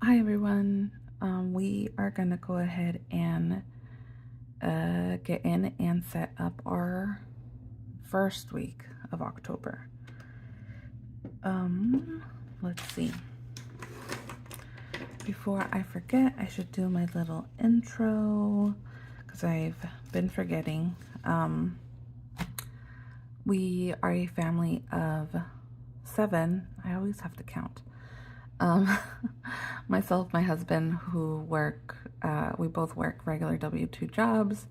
Hi everyone. We are gonna go ahead and get in and set up our first week of October. Let's see. Before I forget, I should do my little intro because I've been forgetting. We are a family of 7. I always have to count. Myself, my husband, we both work regular W-2 jobs.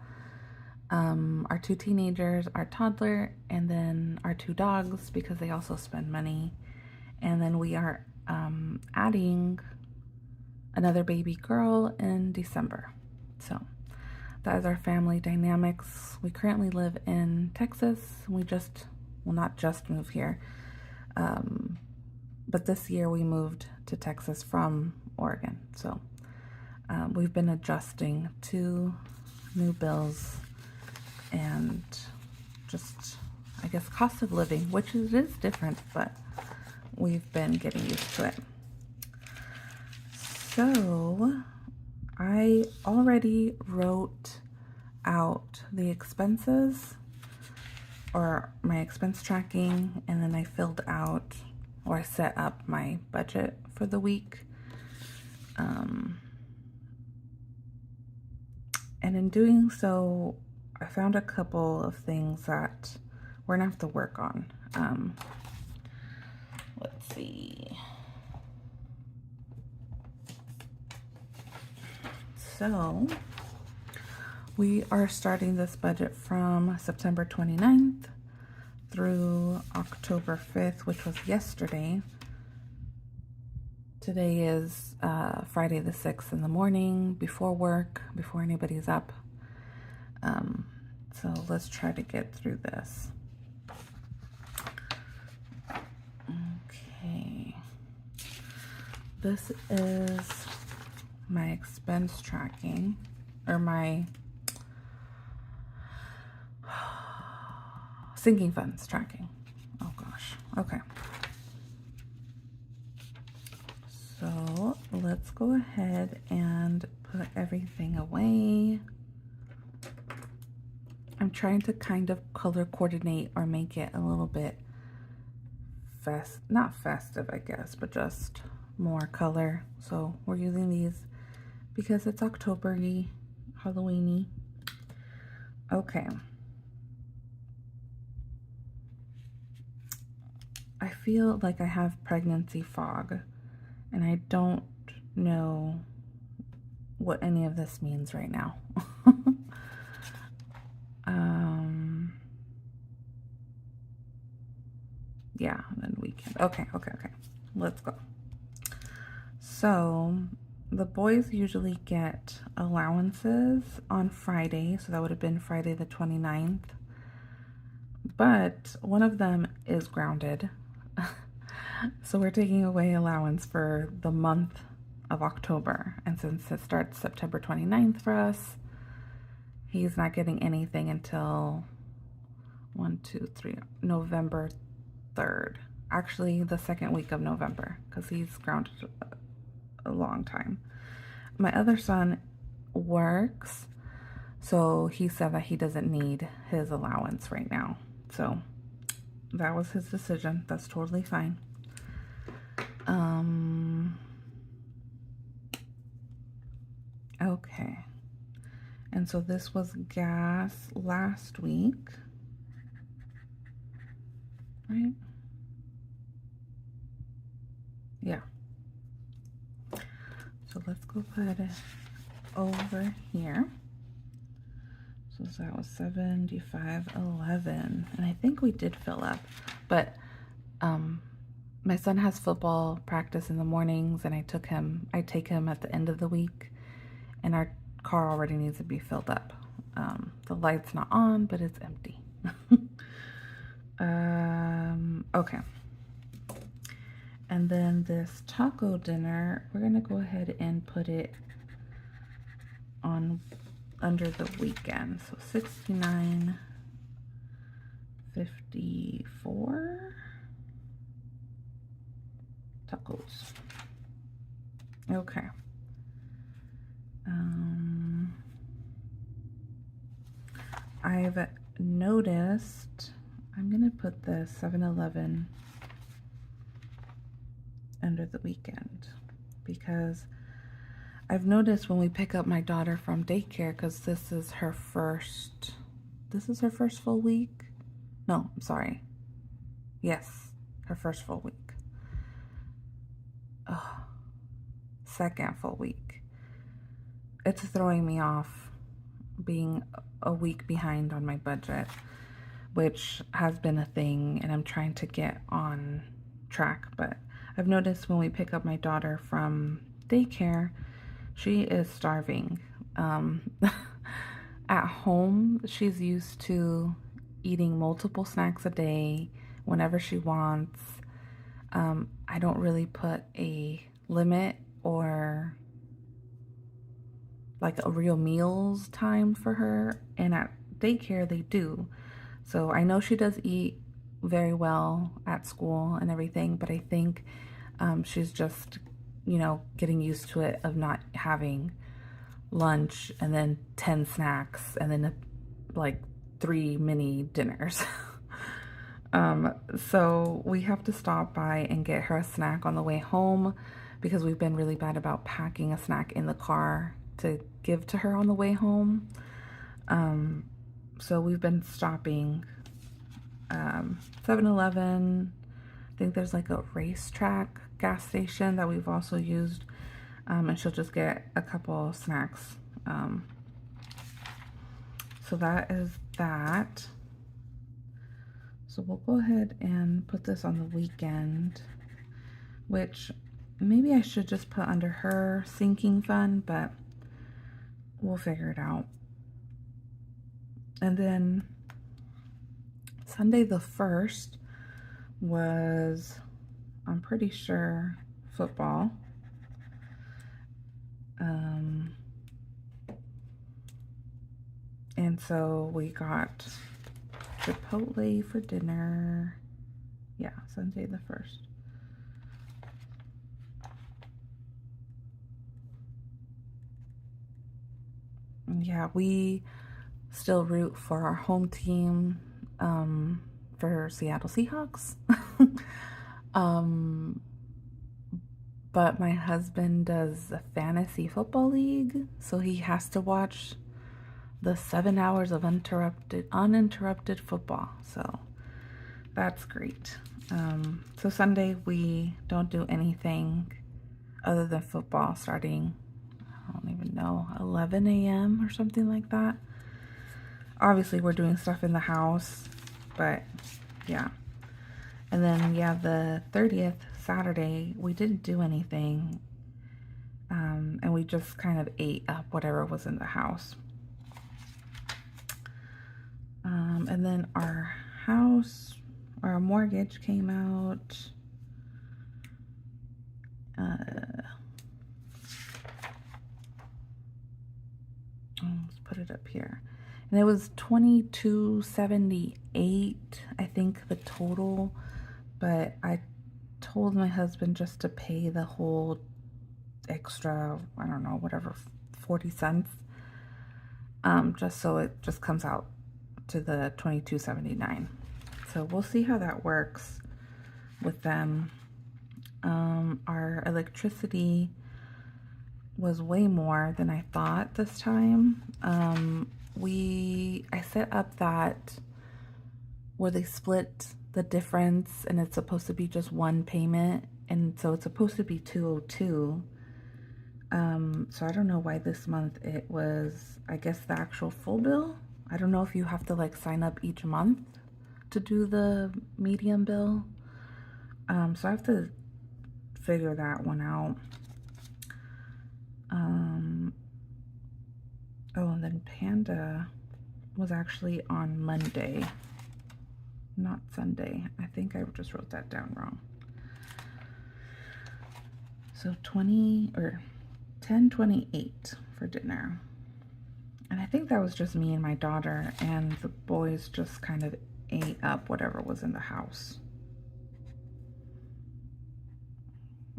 Our 2 teenagers, our toddler, and then our 2 dogs because they also spend money. And then we are adding another baby girl in December. So that is our family dynamics. We currently live in Texas. Not just move here. But this year we moved to Texas from Oregon. So we've been adjusting to new bills and just, I guess, cost of living, which is different, but we've been getting used to it. So I already wrote out the expenses or my expense tracking, and then I filled out or I set up my budget for the week. And in doing so, I found a couple of things that we're gonna have to work on. Let's see. So we are starting this budget from September 29th through October 5th, which was yesterday. Today is Friday the 6th in the morning, before work, before anybody's up. So let's try to get through this. Okay. This is my expense tracking, or my sinking funds tracking. Oh gosh. Okay. So let's go ahead and put everything away. I'm trying to kind of color coordinate or make it a little bit not festive, I guess, but just more color. So we're using these because it's October-y, Halloween-y. Okay. I feel like I have pregnancy fog, and I don't know what any of this means right now. Yeah, then weekend. Okay. Let's go. So the boys usually get allowances on Friday, so that would have been Friday the 29th. But one of them is grounded. So we're taking away allowance for the month of October. And since it starts September 29th for us, he's not getting anything until November 3rd. Actually, the second week of November, because he's grounded a long time. My other son works, so he said that he doesn't need his allowance right now. So that was his decision. That's totally fine. Okay. And so this was gas last week, right? Yeah. So let's go put it over here. So that was $75.11, and I think we did fill up, but my son has football practice in the mornings, and I take him at the end of the week, and our car already needs to be filled up. The light's not on, but it's empty. Okay. And then this taco dinner, we're gonna go ahead and put it on under the weekend. So 54 tacos. Okay. I've noticed, I'm going to put the 7-Eleven under the weekend because I've noticed when we pick up my daughter from daycare, because this is her first full week. No, I'm sorry. Yes, her first full week. Oh, second full week. It's throwing me off being a week behind on my budget, which has been a thing, and I'm trying to get on track. But I've noticed when we pick up my daughter from daycare, she is starving. At home, she's used to eating multiple snacks a day whenever she wants. I don't really put a limit or like a real meals time for her, and at daycare they do. So I know she does eat very well at school and everything, but I think she's just, getting used to it of not having lunch and then 10 snacks and then like 3 mini dinners. So we have to stop by and get her a snack on the way home because we've been really bad about packing a snack in the car to give to her on the way home. So we've been stopping 7-Eleven. I think there's like a racetrack gas station that we've also used, and she'll just get a couple snacks. So that is that. So we'll go ahead and put this on the weekend, which maybe I should just put under her sinking fund, but we'll figure it out. And then Sunday the 1st was, I'm pretty sure, football. And so we got Chipotle for dinner. Yeah, Sunday the 1st. Yeah, we still root for our home team, for Seattle Seahawks. But my husband does a fantasy football league, so he has to watch the 7 hours of uninterrupted football. So that's great. So Sunday we don't do anything other than football starting, I don't even know, 11 a.m. or something like that. Obviously we're doing stuff in the house, but yeah. And then, yeah, the 30th, Saturday, we didn't do anything. And we just kind of ate up whatever was in the house. And then our mortgage came out. Let's put it up here. And it was $22.78, I think, the total. But I told my husband just to pay the whole extra, I don't know, whatever, 40 cents. Just so it just comes out to the $22.79. So we'll see how that works with them. Our electricity was way more than I thought this time. I set up that where they split the difference and it's supposed to be just one payment, and so it's supposed to be $202. So I don't know why this month it was, I guess, the actual full bill. I don't know if you have to like sign up each month to do the medium bill. So I have to figure that one out. Oh, and then Panda was actually on Monday, not Sunday. I think I just wrote that down wrong. So $10.28 for dinner. And I think that was just me and my daughter, and the boys just kind of ate up whatever was in the house.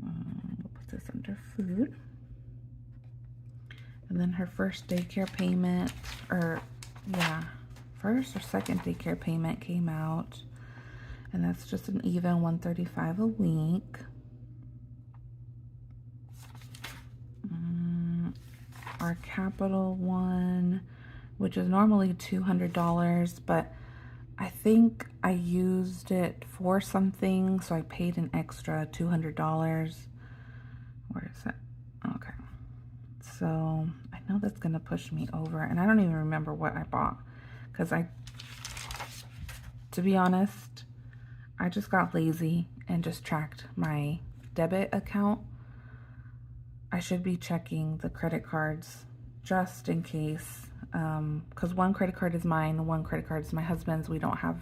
We'll put this under food. And then her first daycare payment, first or second daycare payment came out. And that's just an even $135 a week. Our capital one, which is normally $200, but I think I used it for something, so I paid an extra $200. Where is it? Okay. So I know that's gonna push me over, and I don't even remember what I bought, because to be honest, I just got lazy and just tracked my debit account. I should be checking the credit cards just in case, because one credit card is mine, one credit card is my husband's. We don't have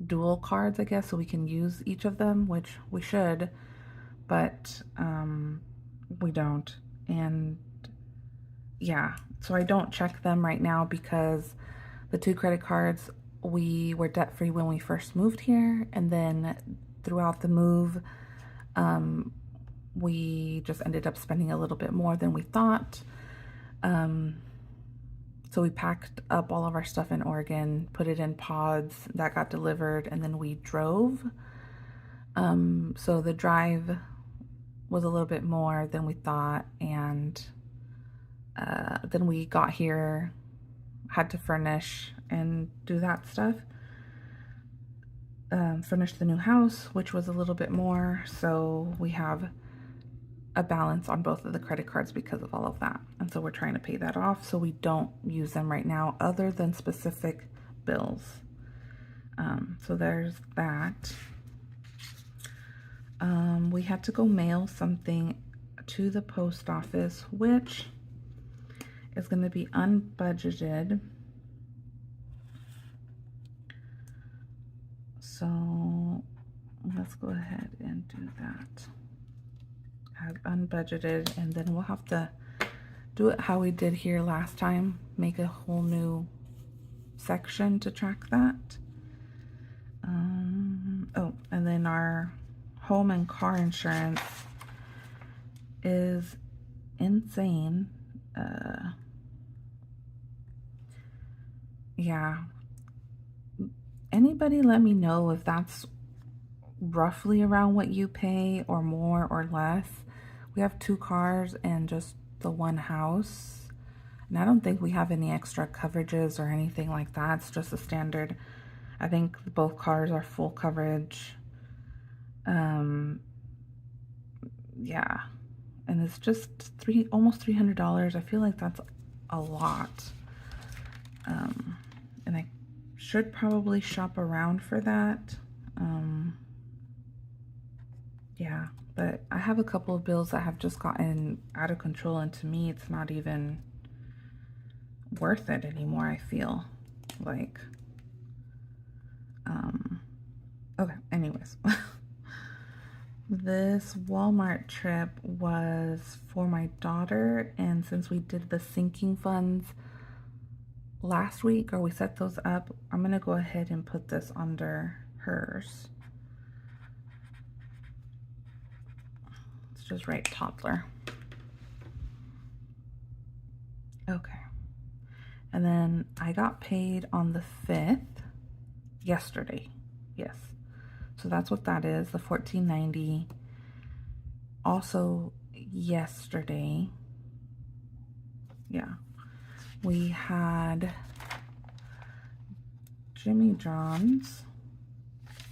dual cards, I guess, so we can use each of them, which we should, but we don't. And yeah, so I don't check them right now because the two credit cards, we were debt-free when we first moved here, and then throughout the move, we just ended up spending a little bit more than we thought. So we packed up all of our stuff in Oregon, put it in pods, that got delivered, and then we drove. So the drive was a little bit more than we thought, and then we got here, had to furnish and do that stuff. Furnish the new house, which was a little bit more, so we have a balance on both of the credit cards because of all of that. And so we're trying to pay that off, so we don't use them right now other than specific bills. So there's that. We had to go mail something to the post office, which is going to be unbudgeted. So let's go ahead and do that. Have unbudgeted, and then we'll have to do it how we did here last time, make a whole new section to track that. Oh, and then our home and car insurance is insane. Yeah, anybody let me know if that's roughly around what you pay, or more or less. We have 2 cars and just the one house, and I don't think we have any extra coverages or anything like that. It's just a standard. I think both cars are full coverage. Yeah, and it's just almost $300. I feel like that's a lot. And I should probably shop around for that. Yeah, but I have a couple of bills that have just gotten out of control, and to me, it's not even worth it anymore, I feel like. Okay, anyways. This Walmart trip was for my daughter, and since we did the sinking funds last week, or we set those up, I'm gonna go ahead and put this under hers. Let's just write toddler. Okay. And then I got paid on the 5th, yesterday. Yes. So that's what that is, the $14.90. Also yesterday, yeah, we had Jimmy John's,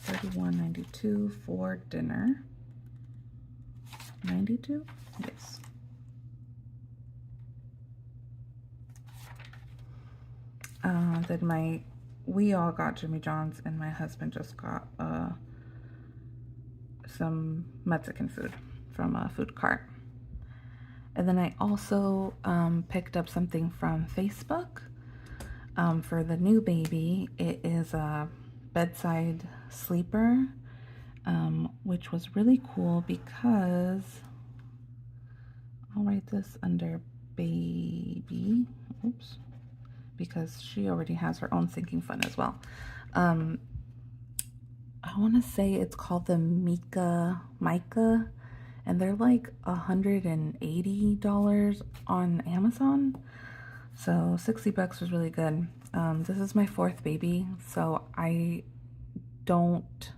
$31.92 for dinner. 92? Yes. Then we all got Jimmy John's, and my husband just got some Mexican food from a food cart. And then I also picked up something from Facebook for the new baby. It is a bedside sleeper, which was really cool because I'll write this under baby. Oops. Because she already has her own sinking fund as well. Um, I want to say it's called the Micah, and they're like $180 on Amazon. So 60 bucks was really good. This is my fourth baby, so don't,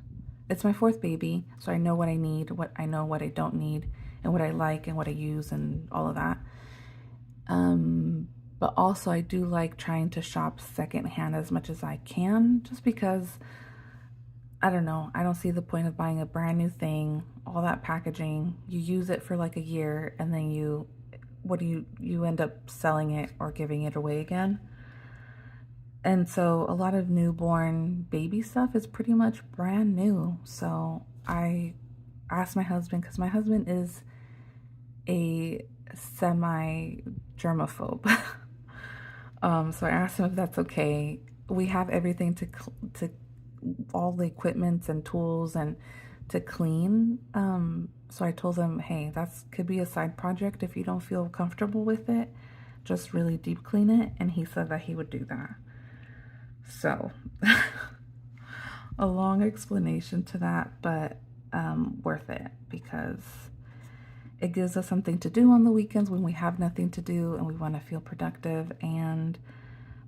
it's my fourth baby, so I know what I need, what I know what I don't need, and what I like and what I use and all of that. But also I do like trying to shop secondhand as much as I can, just because I don't know, I don't see the point of buying a brand new thing, all that packaging, you use it for like a year, and then you end up selling it or giving it away again. And so a lot of newborn baby stuff is pretty much brand new. So I asked my husband, because my husband is a semi germaphobe. So I asked him if that's okay. We have everything to all the equipment and tools and to clean. So I told him, hey, that's could be a side project if you don't feel comfortable with it. Just really deep clean it. And he said that he would do that. So a long explanation to that, but worth it because it gives us something to do on the weekends when we have nothing to do and we want to feel productive, and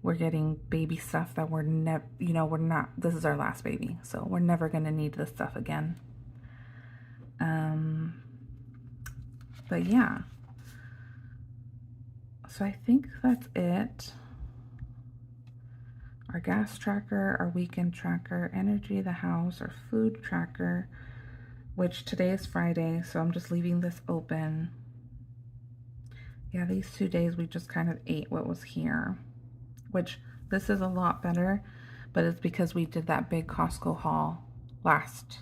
we're getting baby stuff that we're we're not, this is our last baby, so we're never going to need this stuff again. But yeah, so I think that's it. Our gas tracker, our weekend tracker, energy, the house, our food tracker, which today is Friday, so I'm just leaving this open. Yeah, these 2 days we just kind of ate what was here, which this is a lot better, but it's because we did that big Costco haul last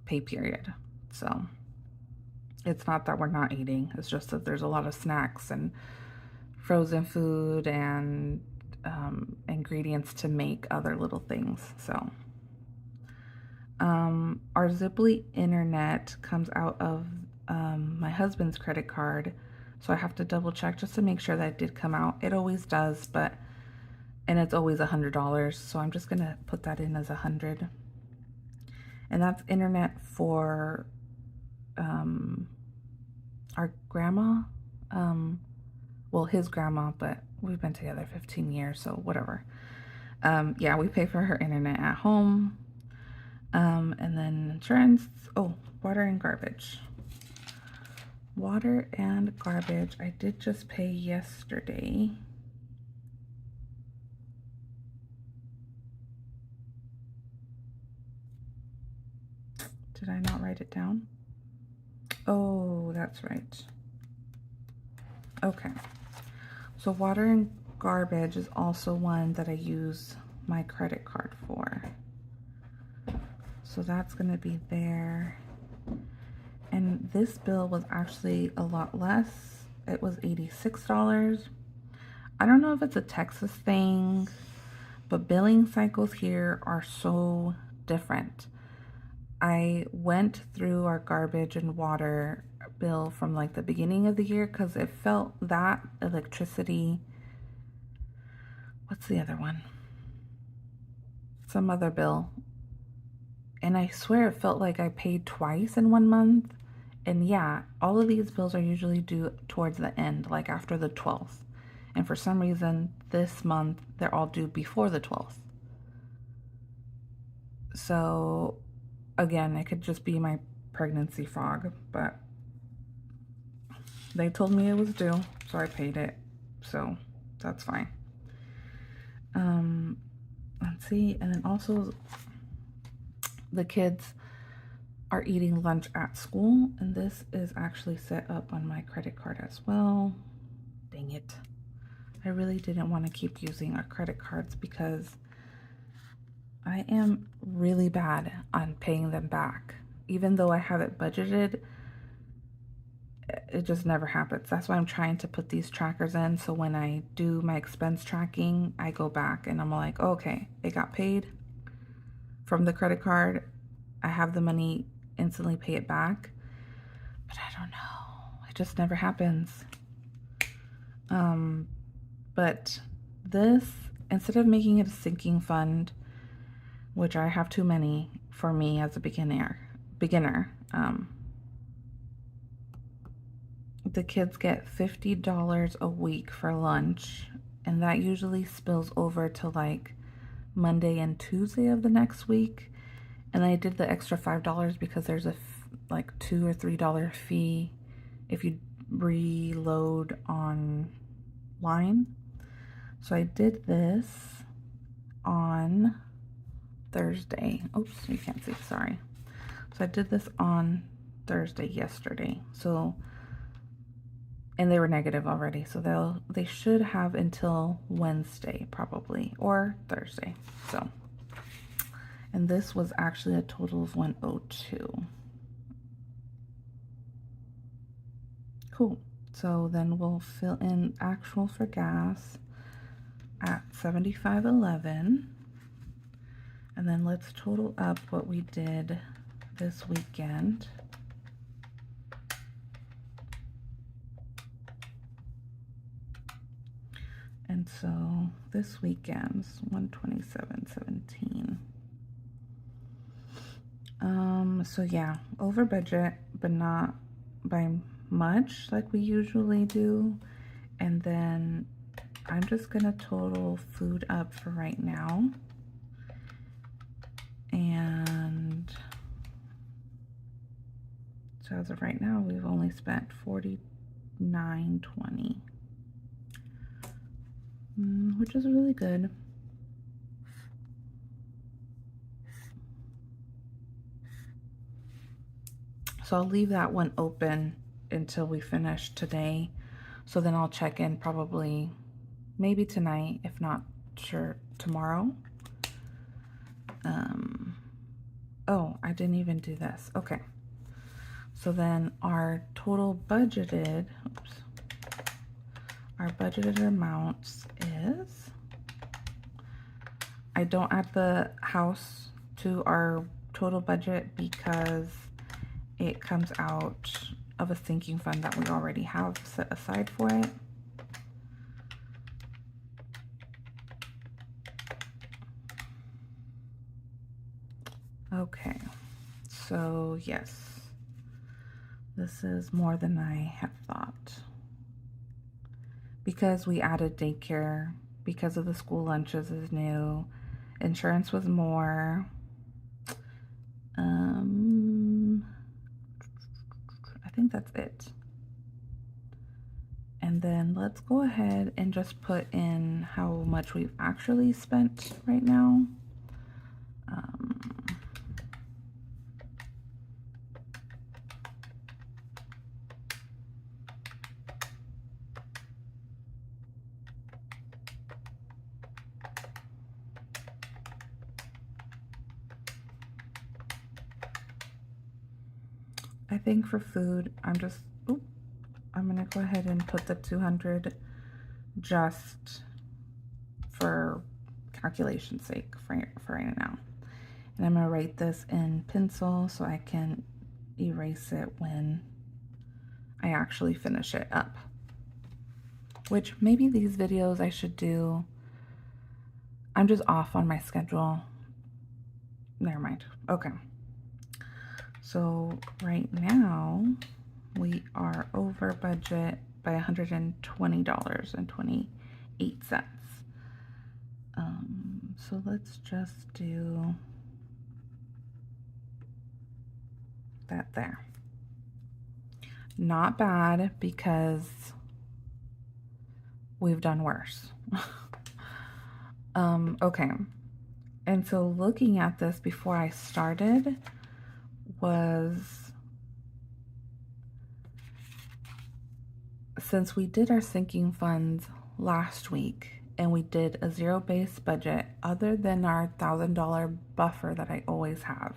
pay period. So it's not that we're not eating, it's just that there's a lot of snacks and frozen food and ingredients to make other little things. So our Ziply internet comes out of my husband's credit card, so I have to double check just to make sure that it did come out. It always does, and it's always $100, so I'm just gonna put that in as 100. And that's internet for our grandma, well, his grandma, but we've been together 15 years, so whatever. Yeah, we pay for her internet at home. And then insurance. Oh, water and garbage. Water and garbage. I did just pay yesterday. Did I not write it down? Oh, that's right. Okay. So water and garbage is also one that I use my credit card for. So that's going to be there. And this bill was actually a lot less. It was $86. I don't know if it's a Texas thing, but billing cycles here are so different. I went through our garbage and water bill from like the beginning of the year because it felt that electricity. What's the other one? Some other bill. And I swear it felt like I paid twice in 1 month. And yeah, all of these bills are usually due towards the end, like after the 12th. And for some reason, this month, they're all due before the 12th. So, again, it could just be my pregnancy fog, but they told me it was due, so I paid it. So, that's fine. Let's see, and then also the kids are eating lunch at school, and this is actually set up on my credit card as well. Dang it. I really didn't want to keep using our credit cards because I am really bad on paying them back. Even though I have it budgeted, it just never happens. That's why I'm trying to put these trackers in, so when I do my expense tracking, I go back and I'm like, oh, okay, it got paid from the credit card. I have the money, instantly pay it back. But I don't know. It just never happens. But this, instead of making it a sinking fund, which I have too many for me as a beginner. The kids get $50 a week for lunch, and that usually spills over to like Monday and Tuesday of the next week. And I did the extra $5 because there's a like $2 or $3 fee if you reload online. So I did this on Thursday. Oops, you can't see, sorry. So I did this on Thursday, yesterday. So, and they were negative already. So they should have until Wednesday probably, or Thursday. So, and this was actually a total of 102. Cool. So then we'll fill in actual for gas at 75.11. And then let's total up what we did this weekend. And so this weekend's 127.17. So yeah, over budget, but not by much like we usually do. And then I'm just gonna total food up for right now. And so as of right now, we've only spent $49.20, which is really good. So I'll leave that one open until we finish today. So then I'll check in probably maybe tonight, if not sure tomorrow. Oh, I didn't even do this. Okay. So then our total budgeted, our budgeted amounts is, I don't add the house to our total budget because it comes out of a sinking fund that we already have set aside for it. Okay, so yes, this is more than I had thought. Because we added daycare, because of the school lunches is new, insurance was more. I think that's it. And then let's go ahead and just put in how much we've actually spent right now. I think for food, I'm gonna go ahead and put the 200 just for calculation's sake for right now. And I'm gonna write this in pencil so I can erase it when I actually finish it up. Which maybe these videos I should do. I'm just off on my schedule. Never mind. Okay. So right now we are over budget by $120.28. So let's just do that there. Not bad because we've done worse. Okay. And so looking at this before I started was, since we did our sinking funds last week and we did a zero-based budget other than our $1,000 buffer that I always have,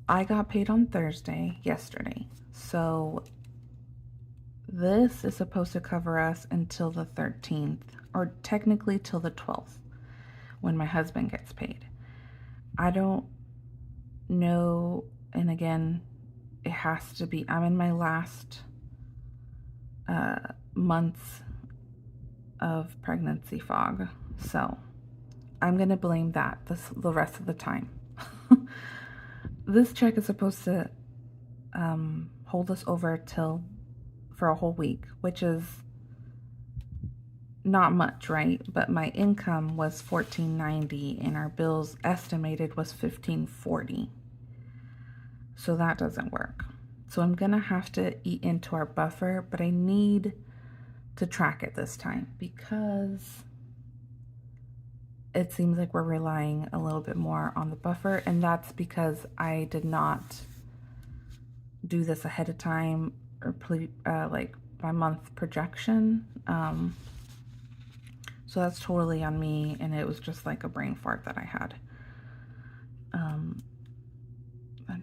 I got paid on Thursday, yesterday. So this is supposed to cover us until the 13th, or technically till the 12th, when my husband gets paid. I don't know, and again, it has to be, I'm in my last months of pregnancy fog, so I'm going to blame that the rest of the time. This check is supposed to hold us over for a whole week, which is not much, right? But my income was $14.90 and our bills estimated was $15.40. So that doesn't work. So I'm gonna have to eat into our buffer, but I need to track it this time because it seems like we're relying a little bit more on the buffer, and that's because I did not do this ahead of time or like my month projection. So that's totally on me, and it was just like a brain fart that I had. I'm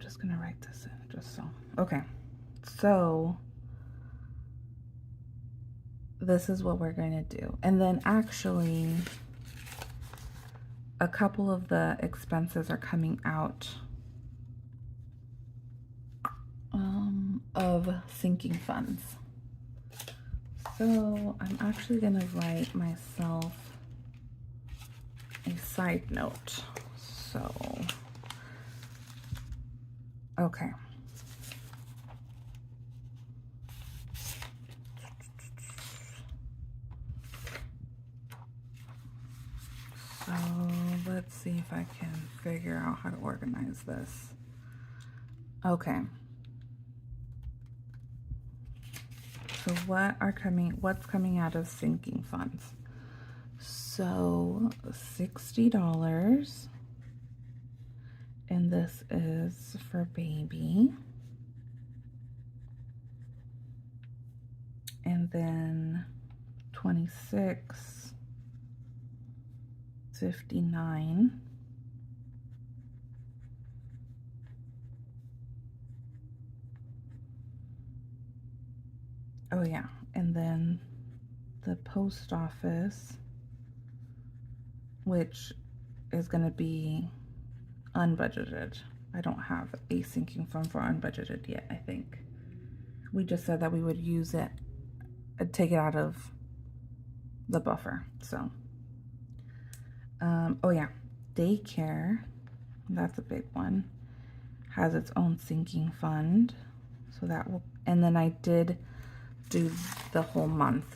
just gonna write this in just so. Okay, so this is what we're gonna do. And then actually, a couple of the expenses are coming out of sinking funds. So I'm actually gonna write myself a side note. So, okay. So let's see if I can figure out how to organize this. Okay. So what's coming out of sinking funds? So $60, and this is for baby. And then $26.59. Oh yeah, and then the post office, which is going to be unbudgeted. I don't have a sinking fund for unbudgeted yet, I think. We just said that we would use it, take it out of the buffer. So, oh yeah, daycare, that's a big one, has its own sinking fund. So that will, and then I did do the whole month.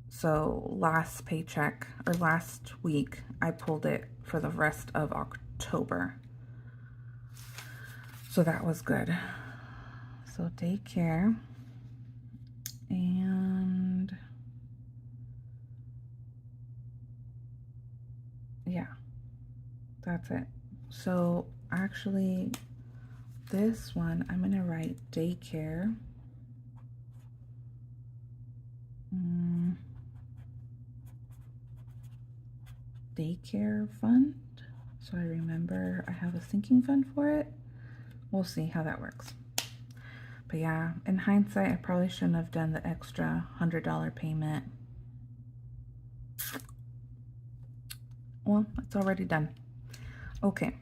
So last paycheck, or last week, I pulled it for the rest of October. So that was good. So daycare, and yeah, that's it. So actually, this one, I'm gonna write daycare. Daycare fund, so I remember I have a sinking fund for it. We'll see how that works. But yeah, in hindsight, I probably shouldn't have done the extra $100 payment. Well, it's already done. Okay.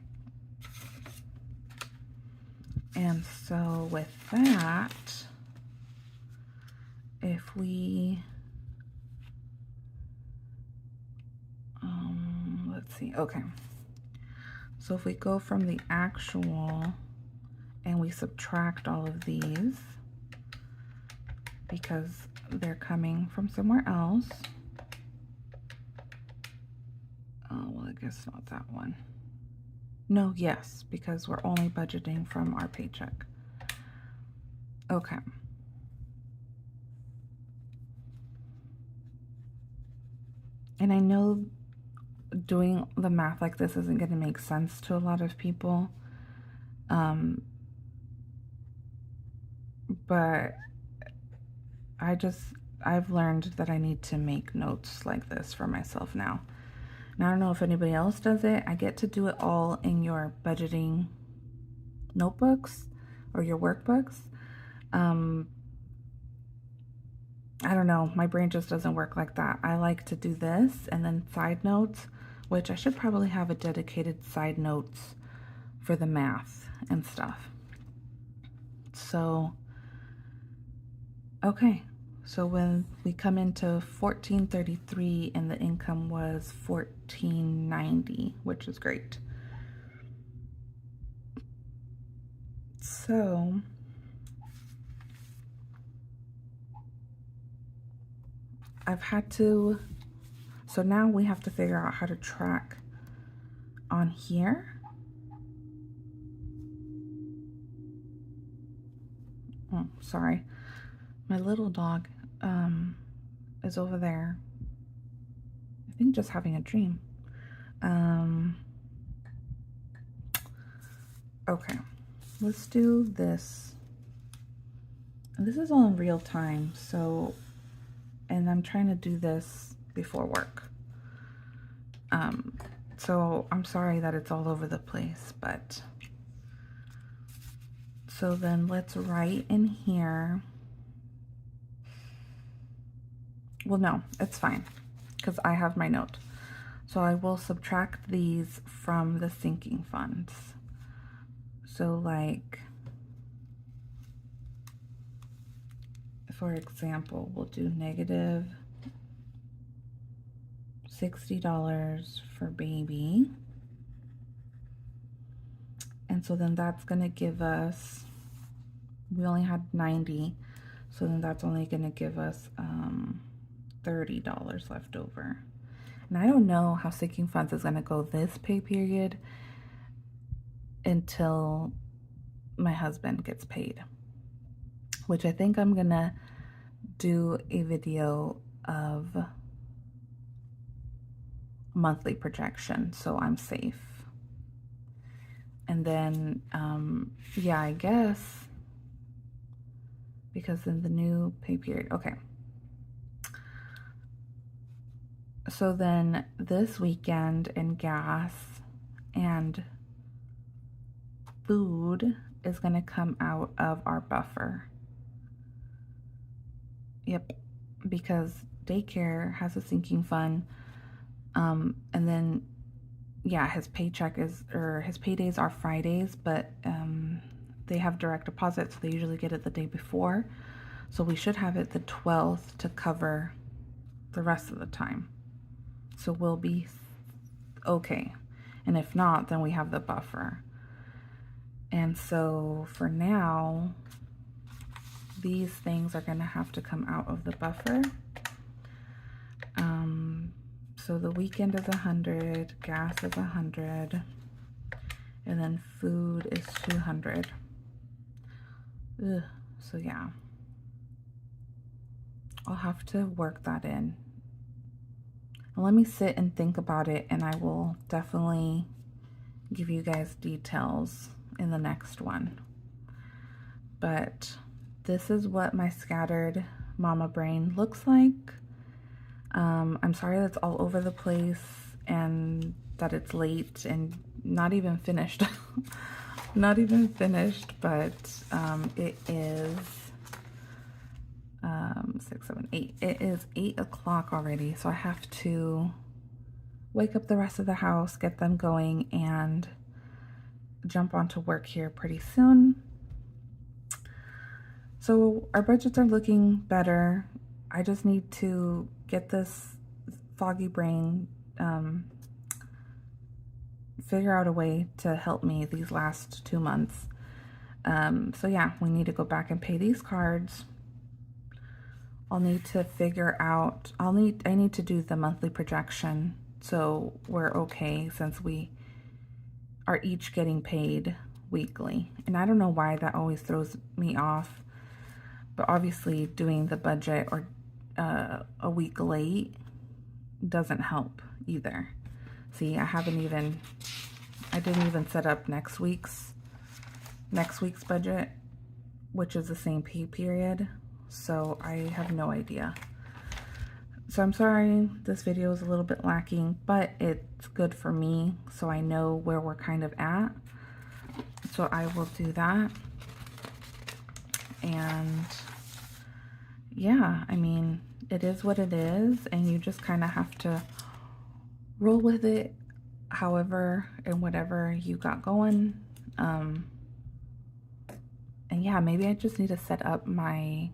And so with that, if we, let's see, okay. So if we go from the actual and we subtract all of these because they're coming from somewhere else. Oh, well, I guess not that one. No, yes, because we're only budgeting from our paycheck. Okay. And I know doing the math like this isn't going to make sense to a lot of people. But I've learned that I need to make notes like this for myself now. And I don't know if anybody else does it. I get to do it all in your budgeting notebooks or your workbooks. I don't know, my brain just doesn't work like that. I like to do this and then side notes, which I should probably have a dedicated side notes for the math and stuff. So, okay, So when we come into 1433 and the income was 1490, which is great. So I've had to, so now we have to figure out how to track on here. Oh, sorry. My little dog is over there. I think just having a dream. Okay, let's do this. And this is all in real time, so, and I'm trying to do this before work. So I'm sorry that it's all over the place, but so then let's write in here. Well, no, it's fine because I have my note. So I will subtract these from the sinking funds. So like, for example, we'll do negative $60 for baby. And so then that's gonna give us, we only had 90. So then that's only gonna give us $30 left over. And I don't know how sinking funds is gonna go this pay period until my husband gets paid, which I think I'm gonna do a video of monthly projection so I'm safe. And then yeah, I guess because in the new pay period, okay, so then this weekend and gas and food is going to come out of our buffer. Yep, because daycare has a sinking fund, and then yeah, his paycheck is, or his paydays are Fridays, but they have direct deposit, so they usually get it the day before. So we should have it the 12th to cover the rest of the time. So we'll be okay. And if not, then we have the buffer. And so for now, these things are going to have to come out of the buffer. So the weekend is 100, gas is 100, and then food is 200. Ugh, so yeah, I'll have to work that in. And let me sit and think about it, and I will definitely give you guys details in the next one. But this is what my scattered mama brain looks like. I'm sorry that's all over the place and that it's late and not even finished. Not even finished, but it is 6, 7, 8. It is 8 o'clock already, so I have to wake up the rest of the house, get them going, and jump onto work here pretty soon. So our budgets are looking better. I just need to get this foggy brain, figure out a way to help me these last 2 months. So yeah, we need to go back and pay these cards. I'll need to figure out, I need to do the monthly projection so we're okay, since we are each getting paid weekly. And I don't know why that always throws me off, but obviously doing the budget or a week late doesn't help either. See, I didn't even set up next week's budget, which is the same pay period, so I have no idea. So I'm sorry this video is a little bit lacking, but it's good for me, so I know where we're kind of at. So I will do that. And yeah, I mean, it is what it is, and you just kind of have to roll with it however and whatever you got going. And yeah, maybe I just need to set up my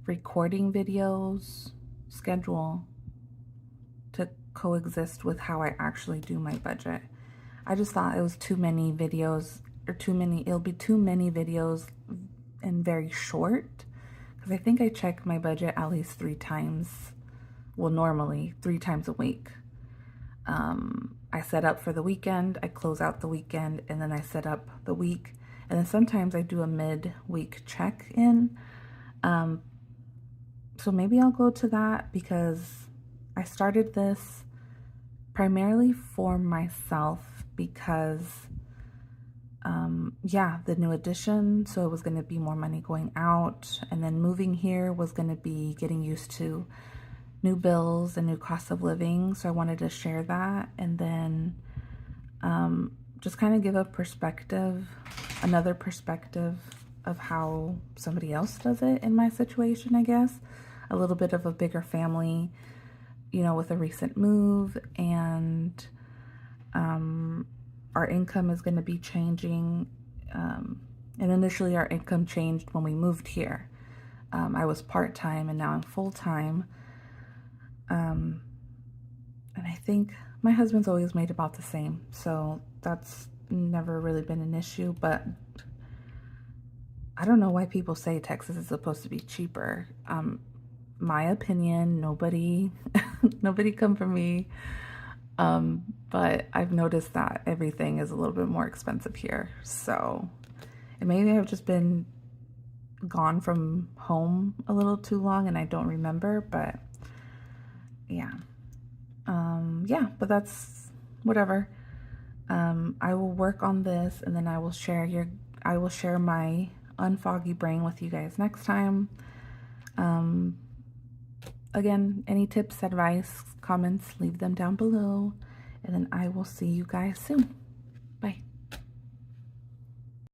recording videos schedule to coexist with how I actually do my budget. I just thought it was too many videos, or it'll be too many videos and very short, because I think I check my budget at least 3 times. Well, normally 3 times a week. I set up for the weekend, I close out the weekend, and then I set up the week. And then sometimes I do a mid-week check-in. So maybe I'll go to that, because I started this primarily for myself, because yeah, the new addition, so it was going to be more money going out, and then moving here was going to be getting used to new bills and new cost of living. So I wanted to share that, and then just kind of give a perspective, another perspective of how somebody else does it in my situation, I guess. A little bit of a bigger family, you know, with a recent move, and our income is going to be changing. And initially our income changed when we moved here. I was part-time and now I'm full-time. And I think my husband's always made about the same, so that's never really been an issue. But I don't know why people say Texas is supposed to be cheaper. My opinion, nobody come for me. But I've noticed that everything is a little bit more expensive here. So, and maybe I've just been gone from home a little too long and I don't remember, but yeah. Yeah, but that's whatever. I will work on this, and then I will share my unfoggy brain with you guys next time. Again, any tips, advice, comments, leave them down below, and then I will see you guys soon. Bye.